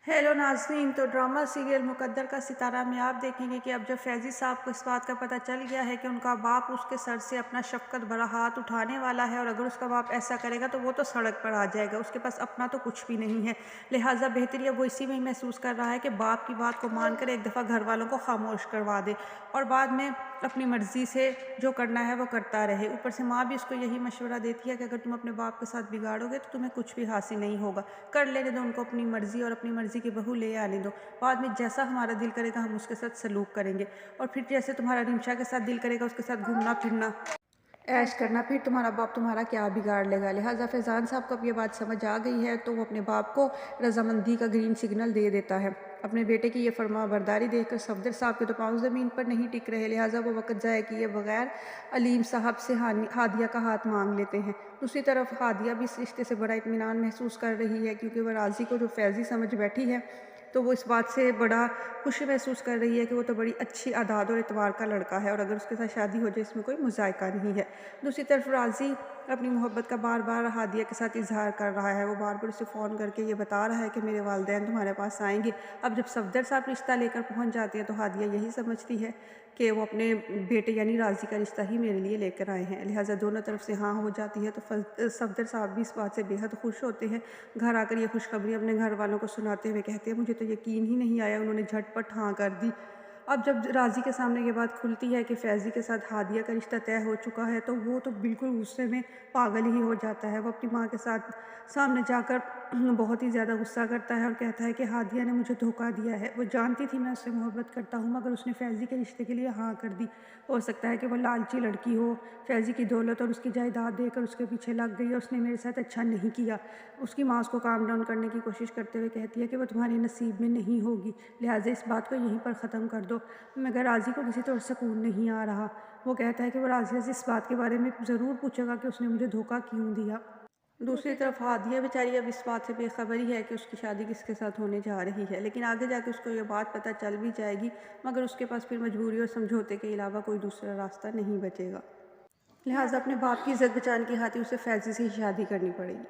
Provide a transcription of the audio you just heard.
Hello नाज़रीन। तो drama serial मुकद्दर का सितारा में आप देखेंगे कि अब जब फैज़ी साहब को इस बात का पता चल गया है कि उनका बाप उसके सर से अपना शफ़क़त भरा हाथ उठाने वाला है और अगर उसका बाप ऐसा करेगा तो वो तो सड़क पर आ जाएगा, उसके पास अपना तो कुछ भी नहीं है। लिहाजा बेहतरी अब वो इसी में ही महसूस कर रहा है कि बाप की बात को मानकर एक दफ़ा घर वालों को खामोश करवा दे और बाद में अपनी मर्ज़ी से जो करना है वो करता रहे। ऊपर से माँ भी उसको यही मशवरा देती है कि अगर तुम अपने बाप के साथ बिगाड़ोगे तो तुम्हें कुछ भी हासिल नहीं होगा, कर लेने दो उनको अपनी मर्ज़ी और अपनी मर्ज़ी की बहू ले आने दो, बाद में जैसा हमारा दिल करेगा हम उसके साथ सलूक करेंगे और फिर जैसे तुम्हारा रिमशा के साथ दिल करेगा उसके साथ घूमना फिरना ऐश करना, फिर तुम्हारा बाप तुम्हारा क्या बिगाड़ लेगा। लिहाजा फैज़ान साहब को अब ये बात समझ आ गई है तो वो अपने बाप को रजामंदी का ग्रीन सिग्नल दे देता है। अपने बेटे की ये फरमा बरदारी देखकर सफदर साहब के तो पाँव ज़मीन पर नहीं टिक रहे, लिहाजा वो वक्त ज़ाया किए बगैर अलीम साहब से हादिया का हाथ मांग लेते हैं। दूसरी तरफ हादिया भी इस रिश्ते से बड़ा इत्मीनान महसूस कर रही है क्योंकि वह राज़ी को जो फैज़ी समझ बैठी है तो वो इस बात से बड़ा खुशी महसूस कर रही है कि वो तो बड़ी अच्छी आदात और एतबार का लड़का है और अगर उसके साथ शादी हो जाए इसमें कोई मुज़ायका नहीं है। दूसरी तरफ राज़ी अपनी मोहब्बत का बार बार हादिया के साथ इजहार कर रहा है। वो बार बार उसे फ़ोन करके ये बता रहा है कि मेरे वालिदैन तुम्हारे पास आएंगे। अब जब सफदर साहब रिश्ता लेकर पहुंच जाते हैं तो हादिया यही समझती है कि वो अपने बेटे यानी राज़ी का रिश्ता ही मेरे लिए लेकर आए हैं, लिहाजा दोनों तरफ से हाँ हो जाती है। तो सफदर साहब भी इस बात से बेहद खुश होते हैं। घर आकर ये खुशखबरी अपने घर वालों को सुनाते हुए कहते हैं मुझे तो यकीन ही नहीं आया, उन्होंने झटपट हाँ कर दी। अब जब राज़ी के सामने ये बात खुलती है कि फैज़ी के साथ हादिया का रिश्ता तय हो चुका है तो वो तो बिल्कुल गुस्से में पागल ही हो जाता है। वो अपनी माँ के साथ सामने जाकर बहुत ही ज़्यादा गुस्सा करता है और कहता है कि हादिया ने मुझे धोखा दिया है, वो जानती थी मैं उससे मोहब्बत करता हूँ मगर उसने फैज़ी के रिश्ते के लिए हाँ कर दी। हो सकता है कि वो लालची लड़की हो, फैज़ी की दौलत और उसकी जायदाद देकर उसके पीछे लग गई, उसने मेरे साथ अच्छा नहीं किया। उसकी माँ उसको काम डाउन करने की कोशिश करते हुए कहती है कि वो तुम्हारे नसीब में नहीं होगी, लिहाजा इस बात को यहीं पर ख़त्म कर दो। मगर राज़ी को किसी तरह सुकून नहीं आ रहा। वो कहता है कि वो राज़िया से इस बात के बारे में ज़रूर पूछेगा कि उसने मुझे धोखा क्यों दिया। दूसरी तरफ हादिया बेचारी अब इस बात से बेखबर ही है कि उसकी शादी किसके साथ होने जा रही है, लेकिन आगे जाके उसको ये बात पता चल भी जाएगी मगर उसके पास फिर मजबूरी और समझौते के अलावा कोई दूसरा रास्ता नहीं बचेगा। लिहाजा अपने बाप की इज़्ज़त बचाने की खातिर उसे फैज़ी से ही शादी करनी पड़ेगी।